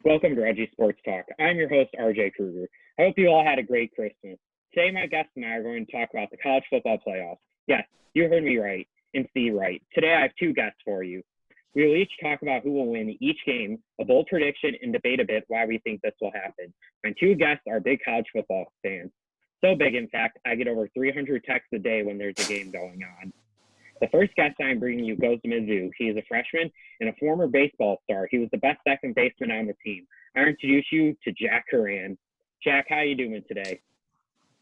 Welcome to Reggie Sports Talk. I'm your host, RJ Kruger. I hope you all had a great Christmas. Today, my guest and I are going to talk about the college football playoffs. Yes, you heard me right and see right. Today, I have two guests for you. We will each talk about who will win each game, a bold prediction, and debate a bit why we think this will happen. My two guests are big college football fans. So big, in fact, I get over 300 texts a day when there's a game going on. The first guest I'm bringing you goes to Mizzou. He is a freshman and a former baseball star. He was the best second baseman on the team. I introduce you to Jack Curran. Jack, how are you doing today?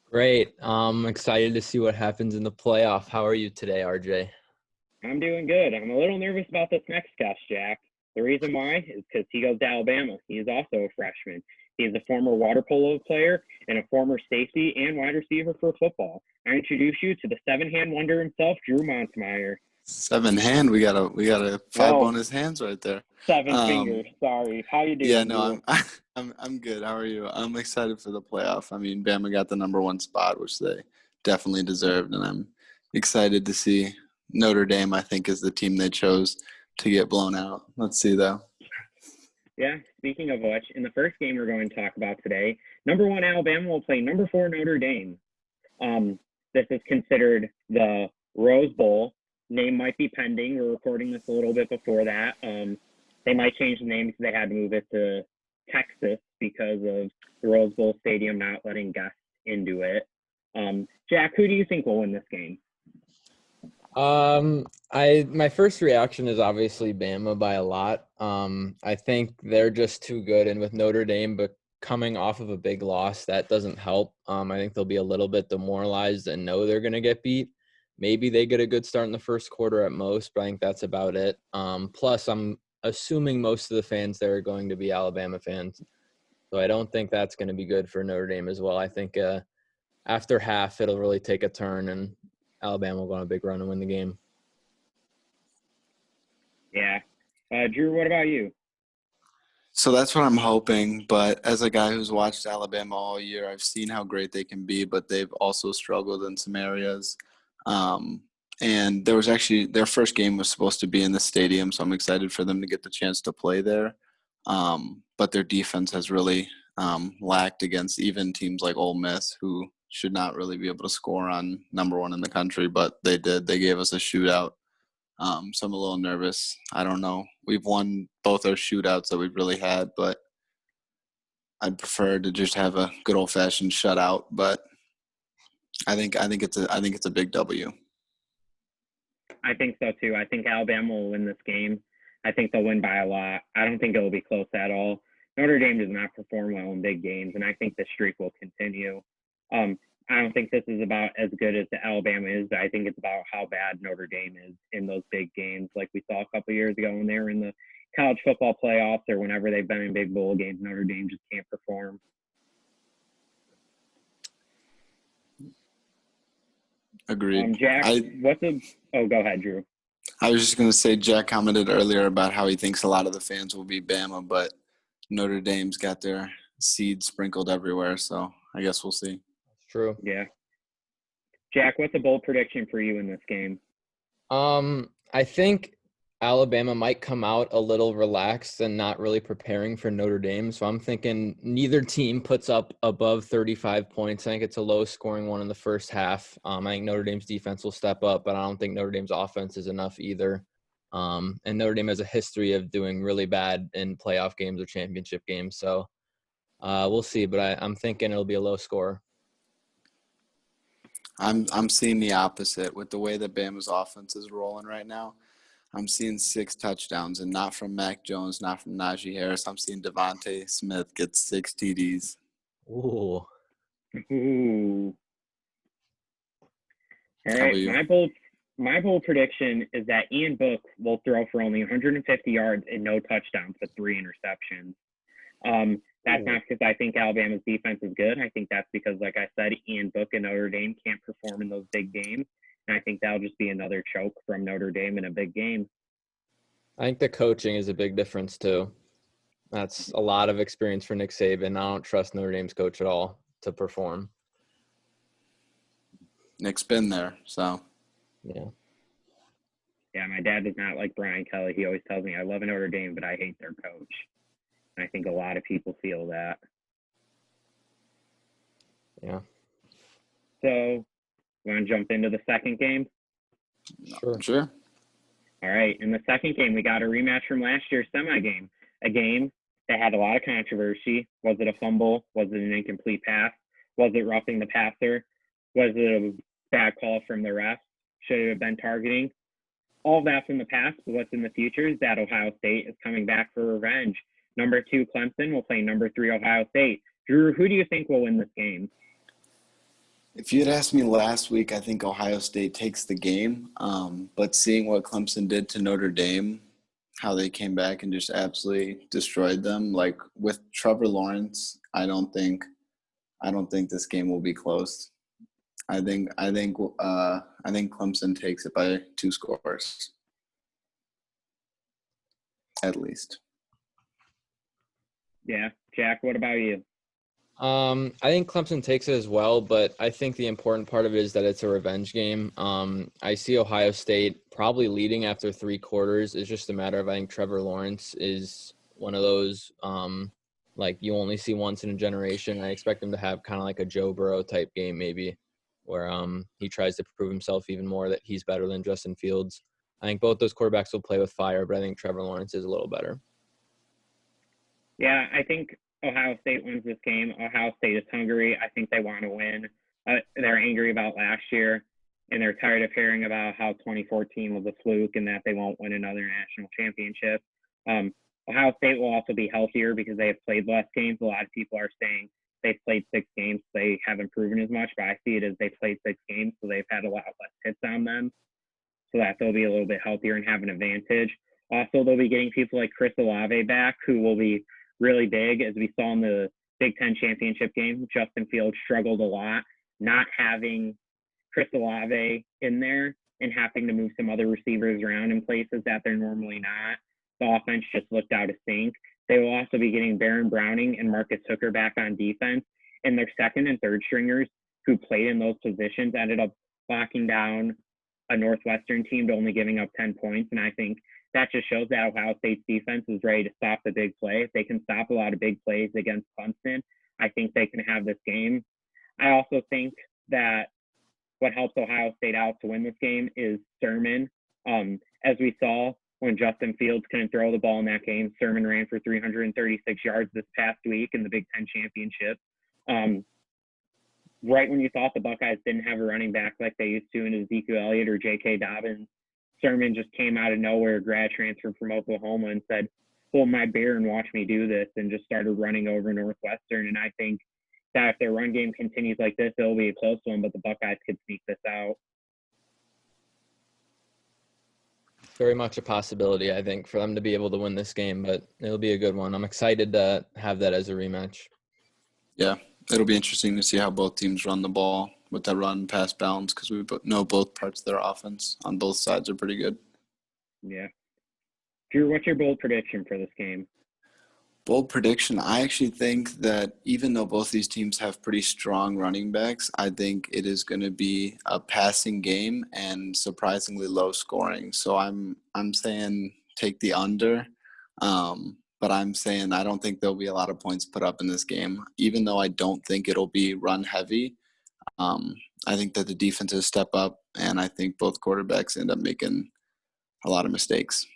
Great. I'm excited to see what happens in the playoff. How are you today, RJ? I'm doing good. I'm a little nervous about this next guest, Jack. The reason why is because he goes to Alabama. He is also a freshman. He is a former water polo player and a former safety and wide receiver for football. I introduce you to the seven-hand wonder himself, Drew Montmeyer. Seven hand, we got a five bonus hands right there. Seven fingers. Sorry. How you doing? Yeah, no, I'm good. How are you? I'm excited for the playoff. I mean, Bama got the number one spot, which they definitely deserved, and I'm excited to see Notre Dame. I think is the team they chose to get blown out. Let's see though. Yeah, speaking of which, in the first game we're going to talk about today, number 1 Alabama will play number 4 Notre Dame. This is considered the Rose Bowl. Name might be pending. We're recording this a little bit before that. They might change the name because they had to move it to Texas because of the Rose Bowl Stadium not letting guests into it. Jack, who do you think will win this game? My first reaction is obviously Bama by a lot. I think they're just too good, and with Notre Dame, but coming off of a big loss, that doesn't help. I think they'll be a little bit demoralized and know they're going to get beat. Maybe they get a good start in the first quarter at most, but I think that's about it. Plus, I'm assuming most of the fans there are going to be Alabama fans, so I don't think that's going to be good for Notre Dame as well. I think after half, it'll really take a turn, and Alabama will go on a big run and win the game. Yeah. Drew, what about you? So that's what I'm hoping. But as a guy who's watched Alabama all year, I've seen how great they can be, but they've also struggled in some areas. And there was actually their first game was supposed to be in the stadium, so I'm excited for them to get the chance to play there. But their defense has really lacked against even teams like Ole Miss, who should not really be able to score on number 1 in the country, but they did. They gave us a shootout. So I'm a little nervous. I don't know. We've won both our shootouts that we've really had, but I'd prefer to just have a good old-fashioned shutout. But I think it's a big W. I think so too. I think Alabama will win this game. I think they'll win by a lot. I don't think it will be close at all. Notre Dame does not perform well in big games, and I think the streak will continue. I don't think this is about as good as the Alabama is, but I think it's about how bad Notre Dame is in those big games, like we saw a couple of years ago when they were in the college football playoffs or whenever they've been in big bowl games. Notre Dame just can't perform. Agreed. Jack, go ahead, Drew. I was just going to say Jack commented earlier about how he thinks a lot of the fans will be Bama, but Notre Dame's got their seeds sprinkled everywhere, so I guess we'll see. True. Yeah. Jack, what's a bold prediction for you in this game? I think Alabama might come out a little relaxed and not really preparing for Notre Dame. So I'm thinking neither team puts up above 35 points. I think it's a low-scoring one in the first half. I think Notre Dame's defense will step up, but I don't think Notre Dame's offense is enough either. And Notre Dame has a history of doing really bad in playoff games or championship games. So we'll see, but I'm thinking it'll be a low score. I'm seeing the opposite with the way that Bama's offense is rolling right now. I'm seeing 6 touchdowns, and not from Mac Jones, not from Najee Harris. I'm seeing Devontae Smith get 6 TDs. Ooh. Ooh. All right, my bold prediction is that Ian Book will throw for only 150 yards and no touchdowns, but 3 interceptions. That's not because I think Alabama's defense is good. I think that's because, like I said, Ian Book and Notre Dame can't perform in those big games. And I think that'll just be another choke from Notre Dame in a big game. I think the coaching is a big difference, too. That's a lot of experience for Nick Saban. I don't trust Notre Dame's coach at all to perform. Nick's been there, so. Yeah. Yeah, my dad does not like Brian Kelly. He always tells me, I love Notre Dame, but I hate their coach. I think a lot of people feel that. Yeah. So, want to jump into the second game? Sure. All right. In the second game, we got a rematch from last year's semi game, a game that had a lot of controversy. Was it a fumble? Was it an incomplete pass? Was it roughing the passer? Was it a bad call from the ref? Should it have been targeting? All of that's in the past, but what's in the future is that Ohio State is coming back for revenge. Number 2, Clemson will play number 3, Ohio State. Drew, who do you think will win this game? If you had asked me last week, I think Ohio State takes the game. But seeing what Clemson did to Notre Dame, how they came back and just absolutely destroyed them, like with Trevor Lawrence, I don't think this game will be close. I think Clemson takes it by 2 scores, at least. Yeah, Jack, what about you? I think Clemson takes it as well, but I think the important part of it is that it's a revenge game. I see Ohio State probably leading after 3 quarters. It's just a matter of, I think Trevor Lawrence is one of those, like you only see once in a generation. I expect him to have kind of like a Joe Burrow type game maybe, where he tries to prove himself even more that he's better than Justin Fields. I think both those quarterbacks will play with fire, but I think Trevor Lawrence is a little better. Yeah, I think Ohio State wins this game. Ohio State is hungry. I think they want to win. They're angry about last year, and they're tired of hearing about how 2014 was a fluke and that they won't win another national championship. Ohio State will also be healthier because they have played less games. A lot of people are saying they've played 6 games. They haven't proven as much, but I see it as they played 6 games, so they've had a lot less hits on them, so that they'll be a little bit healthier and have an advantage. Also, they'll be getting people like Chris Olave back, who will be really big. As we saw in the Big Ten championship game, Justin Fields struggled a lot, not having Chris Olave in there and having to move some other receivers around in places that they're normally not. The offense just looked out of sync. They will also be getting Baron Browning and Marcus Hooker back on defense, and their second and third stringers who played in those positions ended up locking down a Northwestern team to only giving up 10 points. And I think that just shows that Ohio State's defense is ready to stop the big play. If they can stop a lot of big plays against Clemson, I think they can have this game. I also think that what helps Ohio State out to win this game is Sermon. As we saw, when Justin Fields couldn't throw the ball in that game, Sermon ran for 336 yards this past week in the Big Ten championship. Right when you thought the Buckeyes didn't have a running back like they used to in Ezekiel Elliott or J.K. Dobbins, Sermon just came out of nowhere, grad transferred from Oklahoma, and said, "Hold my beer and watch me do this," and just started running over Northwestern. And I think that if their run game continues like this, it'll be a close one, but the Buckeyes could sneak this out. Very much a possibility, I think, for them to be able to win this game, but it'll be a good one. I'm excited to have that as a rematch. Yeah, it'll be interesting to see how both teams run the ball with that run pass balance, because we know both parts of their offense on both sides are pretty good. Yeah. Drew, what's your bold prediction for this game? Bold prediction. I actually think that even though both these teams have pretty strong running backs, I think it is going to be a passing game and surprisingly low scoring. So I'm saying take the under, but I'm saying I don't think there'll be a lot of points put up in this game, even though I don't think it'll be run heavy. I think that the defenses step up, and I think both quarterbacks end up making a lot of mistakes.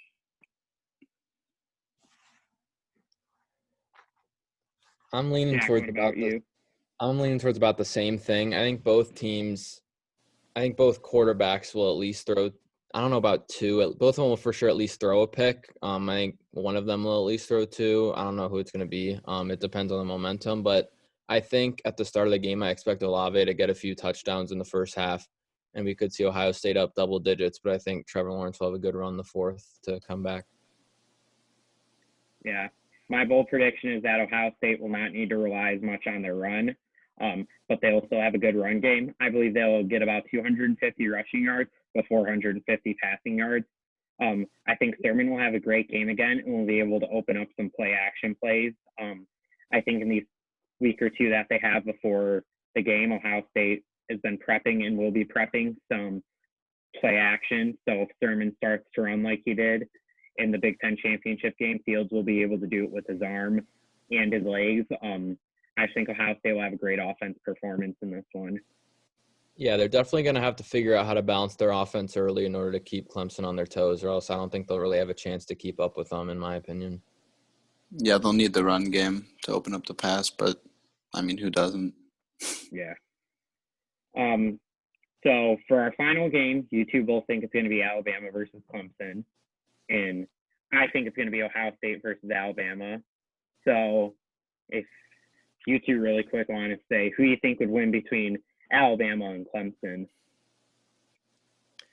I'm leaning Jack, towards what about you? I'm leaning towards about the same thing. I think both quarterbacks will at least throw. I don't know about 2. Both of them will for sure at least throw a pick. I think one of them will at least throw 2. I don't know who it's going to be. It depends on the momentum, but I think at the start of the game, I expect Olave to get a few touchdowns in the first half, and we could see Ohio State up double digits. But I think Trevor Lawrence will have a good run the fourth to come back. Yeah. My bold prediction is that Ohio State will not need to rely as much on their run, but they will still have a good run game. I believe they'll get about 250 rushing yards with 450 passing yards. I think Sermon will have a great game again and will be able to open up some play action plays. I think in these week or two that they have before the game, Ohio State has been prepping and will be prepping some play action. So if Sermon starts to run like he did in the Big Ten championship game. Fields will be able to do it with his arm and his legs. I think Ohio State will have a great offense performance in this one. Yeah, they're definitely going to have to figure out how to balance their offense early in order to keep Clemson on their toes, or else I don't think they'll really have a chance to keep up with them, in my opinion. Yeah, they'll need the run game to open up the pass, but, I mean, who doesn't? Yeah. So for our final game, you two both think it's going to be Alabama versus Clemson, and I think it's going to be Ohio State versus Alabama. So if you two really quick want to say who you think would win between Alabama and Clemson.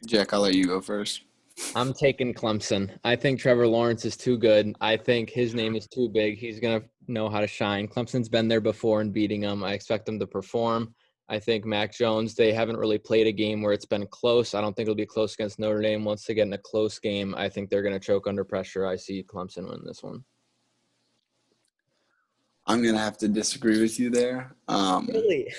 Jack, I'll let you go first. I'm taking Clemson. I think Trevor Lawrence is too good. I think his name is too big. He's going to know how to shine. Clemson's been there before and beating them. I expect them to perform. I think Mac Jones, they haven't really played a game where it's been close. I don't think it'll be close against Notre Dame. Once they get in a close game, I think they're going to choke under pressure. I see Clemson win this one. I'm going to have to disagree with you there. Really?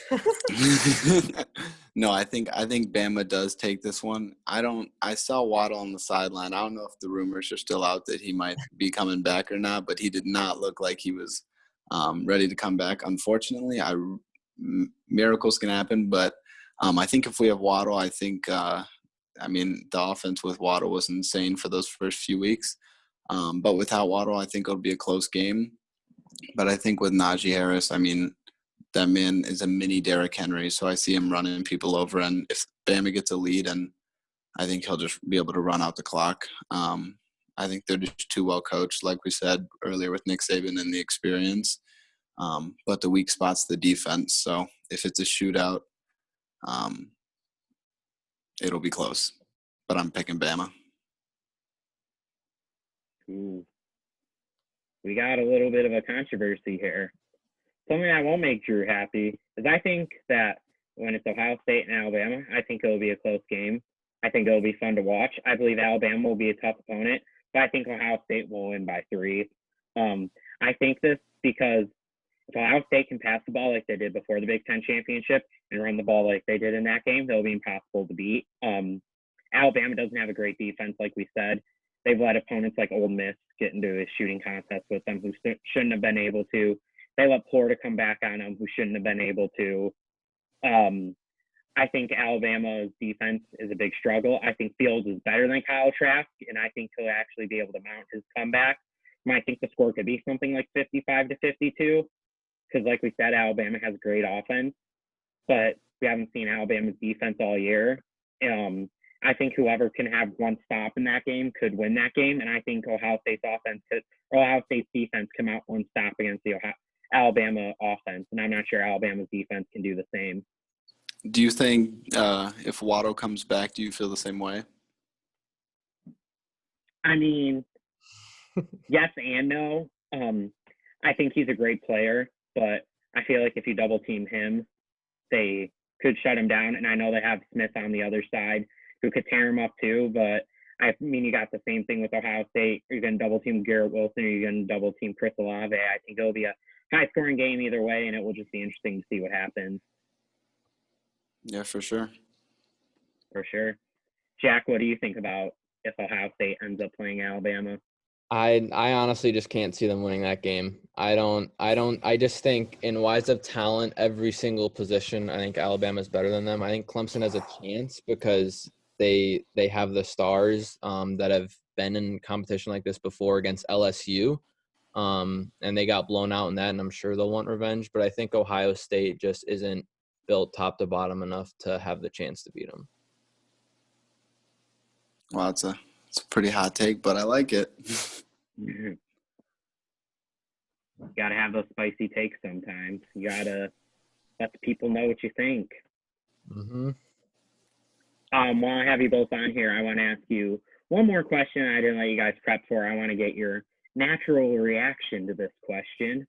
No, I think Bama does take this one. I saw Waddle on the sideline. I don't know if the rumors are still out that he might be coming back or not, but he did not look like he was ready to come back. Unfortunately, miracles can happen, but I think if we have Waddle, I think the offense with Waddle was insane for those first few weeks. But without Waddle, I think it'll be a close game. But I think with Najee Harris, I mean, that man is a mini Derrick Henry, so I see him running people over. And if Bama gets a lead, and I think he'll just be able to run out the clock. I think they're just too well coached, like we said earlier with Nick Saban and the experience. But the weak spot's the defense. So if it's a shootout, it'll be close. But I'm picking Bama. Ooh. We got a little bit of a controversy here. Something that won't make Drew happy is I think that when it's Ohio State and Alabama, I think it'll be a close game. I think it'll be fun to watch. I believe Alabama will be a tough opponent, but I think Ohio State will win by 3. I think this because if Ohio State can pass the ball like they did before the Big Ten championship and run the ball like they did in that game, they'll be impossible to beat. Alabama doesn't have a great defense, like we said. They've let opponents like Ole Miss get into a shooting contest with them who shouldn't have been able to. They let Florida come back on them who shouldn't have been able to. I think Alabama's defense is a big struggle. I think Fields is better than Kyle Trask, and I think he'll actually be able to mount his comeback. I think the score could be something like 55-52 because, like we said, Alabama has great offense, but we haven't seen Alabama's defense all year. I think whoever can have one stop in that game could win that game, and I think Ohio State's defense come out one stop against the Alabama offense, and I'm not sure Alabama's defense can do the same. Do you think if Waddle comes back, do you feel the same way? I mean, yes and no. I think he's a great player, but I feel like if you double team him, they could shut him down, and I know they have Smith on the other side who could tear him up too, but I mean, you got the same thing with Ohio State. You're going to double team Garrett Wilson, or you're going to double team Chris Olave. I think it'll be a high scoring game either way, and it will just be interesting to see what happens. Yeah, for sure. For sure. Jack, what do you think about if Ohio State ends up playing Alabama? I honestly just can't see them winning that game. I just think in wise of talent, every single position, I think Alabama's better than them. I think Clemson has a chance because they have the stars that have been in competition like this before against LSU. And they got blown out in that, and I'm sure they'll want revenge. But I think Ohio State just isn't built top to bottom enough to have the chance to beat them. Well, it's a pretty hot take, but I like it. Got to have those spicy takes sometimes. You got to let the people know what you think. Mm-hmm. While I have you both on here, I want to ask you one more question I didn't let you guys prep for. I want to get your natural reaction to this question.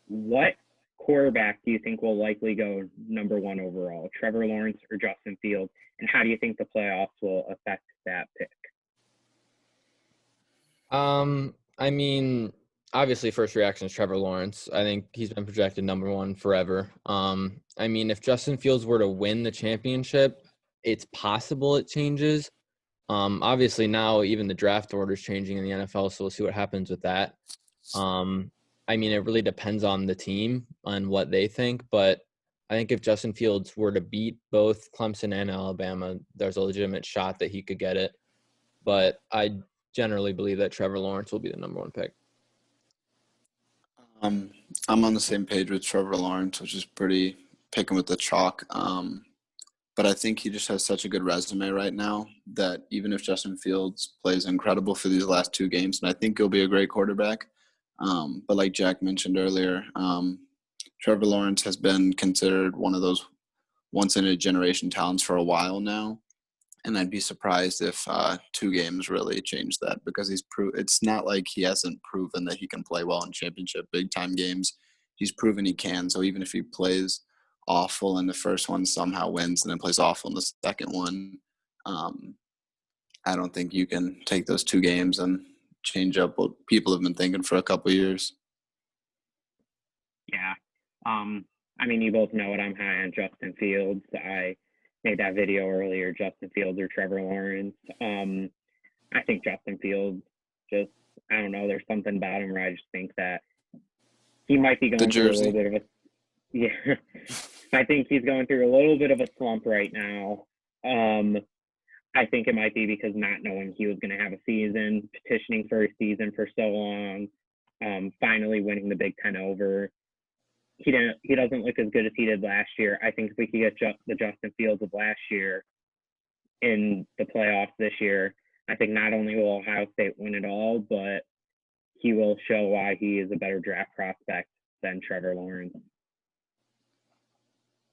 What quarterback do you think will likely go number 1 overall, Trevor Lawrence or Justin Fields? And how do you think the playoffs will affect that pick? I mean, obviously first reaction is Trevor Lawrence. I think he's been projected number 1 forever. I mean, if Justin Fields were to win the championship, it's possible it changes. Obviously now even the draft order is changing in the NFL, so we'll see what happens with that. I mean, it really depends on the team and what they think, but I think if Justin Fields were to beat both Clemson and Alabama, there's a legitimate shot that he could get it. But I generally believe that Trevor Lawrence will be the number one pick. I'm on the same page with Trevor Lawrence, which is pretty picking with the chalk. But I think he just has such a good resume right now that even if Justin Fields plays incredible for these last 2 games, and I think he'll be a great quarterback. But like Jack mentioned earlier, Trevor Lawrence has been considered one of those once-in-a-generation talents for a while now. And I'd be surprised if 2 games really change that, because it's not like he hasn't proven that he can play well in championship big-time games. He's proven he can. So even if he plays awful in the first one, somehow wins, and then plays awful in the second one, I don't think you can take those 2 games and change up what people have been thinking for a couple of years. Yeah. I mean, you both know it. I'm high on Justin Fields. I made that video earlier, Justin Fields or Trevor Lawrence. I think Justin Fields just, I don't know, there's something about him where I just think that he might be going through a little bit of yeah. I think he's going through a little bit of a slump right now. I think it might be because not knowing he was going to have a season, petitioning for a season for so long, finally winning the Big Ten over. He doesn't look as good as he did last year. I think if we could get the Justin Fields of last year in the playoffs this year, I think not only will Ohio State win it all, but he will show why he is a better draft prospect than Trevor Lawrence.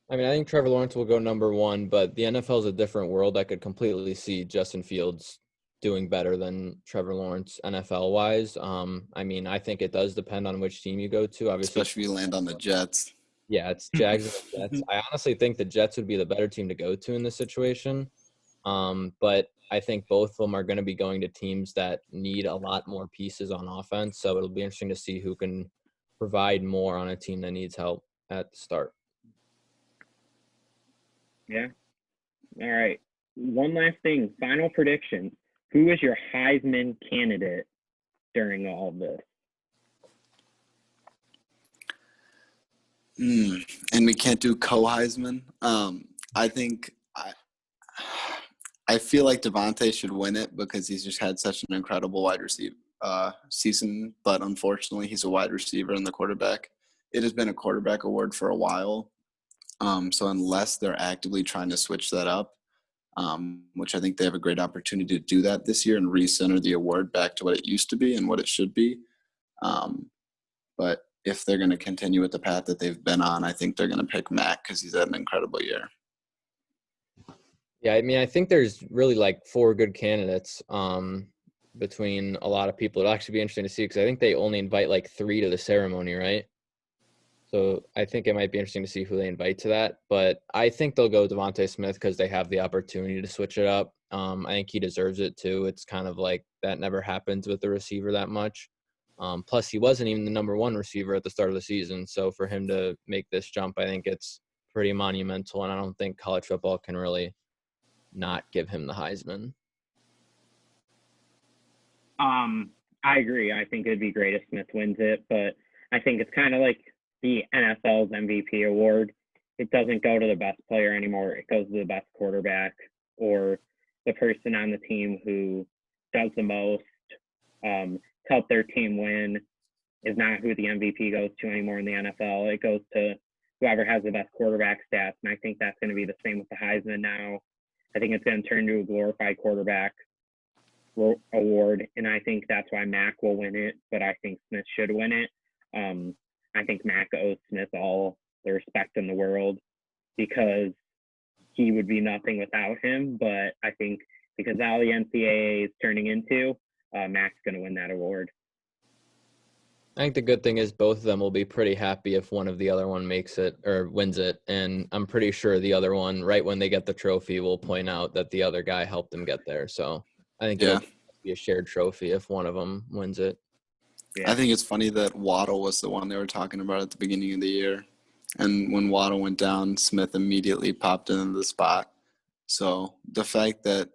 I mean, I think Trevor Lawrence will go number 1, but the NFL is a different world. I could completely see Justin Fields doing better than Trevor Lawrence NFL-wise. I mean, I think it does depend on which team you go to. Obviously, especially if you land on the Jets. Yeah, it's Jags and the Jets. I honestly think the Jets would be the better team to go to in this situation. But I think both of them are going to be going to teams that need a lot more pieces on offense. So it'll be interesting to see who can provide more on a team that needs help at the start. Yeah. All right. One last thing. Final prediction. Who is your Heisman candidate during all of this? And we can't do co-Heisman. I feel like Devontae should win it because he's just had such an incredible wide receiver season, but unfortunately he's a wide receiver and the quarterback. It has been a quarterback award for a while. So unless they're actively trying to switch that up, which I think they have a great opportunity to do that this year and recenter the award back to what it used to be and what it should be. But if they're going to continue with the path that they've been on, I think they're going to pick Mac because he's had an incredible year. Yeah, I mean, I think there's really like 4 good candidates between a lot of people. It'll actually be interesting to see because I think they only invite like 3 to the ceremony, right? So I think it might be interesting to see who they invite to that. But I think they'll go Devontae Smith because they have the opportunity to switch it up. I think he deserves it too. It's kind of like that never happens with the receiver that much. Plus, he wasn't even the number 1 receiver at the start of the season. So for him to make this jump, I think it's pretty monumental. And I don't think college football can really not give him the Heisman. I agree. I think it'd be great if Smith wins it, but I think it's kind of like the NFL's MVP award. It doesn't go to the best player anymore. It goes to the best quarterback or the person on the team who does the most to help their team win is not who the MVP goes to anymore in the NFL. It goes to whoever has the best quarterback stats, and I think that's going to be the same with the Heisman now. I think it's going to turn into a glorified quarterback award, and I think that's why Mac will win it, but I think Smith should win it. I think Mac owes Smith all the respect in the world because he would be nothing without him, but I think because all the NCAA is turning into, Mac's going to win that award. I think the good thing is both of them will be pretty happy if one of the other one makes it or wins it. And I'm pretty sure the other one, right when they get the trophy, will point out that the other guy helped them get there. So I think it'll be a shared trophy if one of them wins it. Yeah. I think it's funny that Waddle was the one they were talking about at the beginning of the year. And when Waddle went down, Smith immediately popped into the spot. So the fact that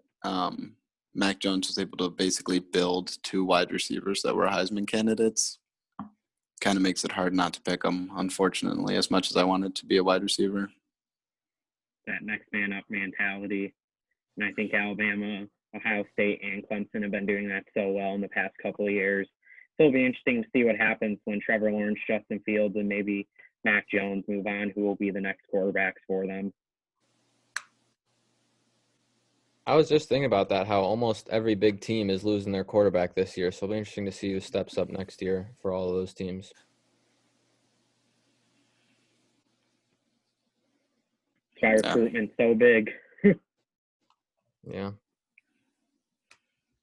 Mac Jones was able to basically build 2 wide receivers that were Heisman candidates. Kind of makes it hard not to pick him, unfortunately, as much as I wanted to be a wide receiver. That next man up mentality. And I think Alabama, Ohio State, and Clemson have been doing that so well in the past couple of years. So it'll be interesting to see what happens when Trevor Lawrence, Justin Fields, and maybe Mac Jones move on, who will be the next quarterbacks for them. I was just thinking about that, how almost every big team is losing their quarterback this year. So it'll be interesting to see who steps up next year for all of those teams. That's why recruitment's so big. Yeah.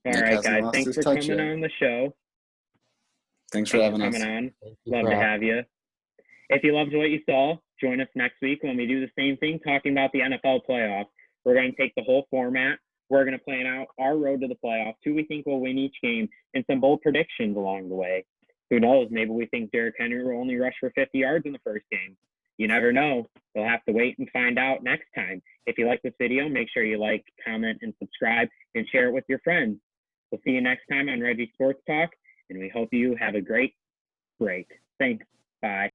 All Nick right, hasn't guys. lost Thanks his for touch coming yet. on the show. Thanks for having us. coming on. Thank you Love for to having- have you. If you loved what you saw, join us next week when we do the same thing, talking about the NFL playoffs. We're going to take the whole format. We're going to plan out our road to the playoffs, who we think will win each game, and some bold predictions along the way. Who knows? Maybe we think Derrick Henry will only rush for 50 yards in the first game. You never know. We'll have to wait and find out next time. If you like this video, make sure you like, comment, and subscribe, and share it with your friends. We'll see you next time on Reggie Sports Talk, and we hope you have a great break. Thanks. Bye.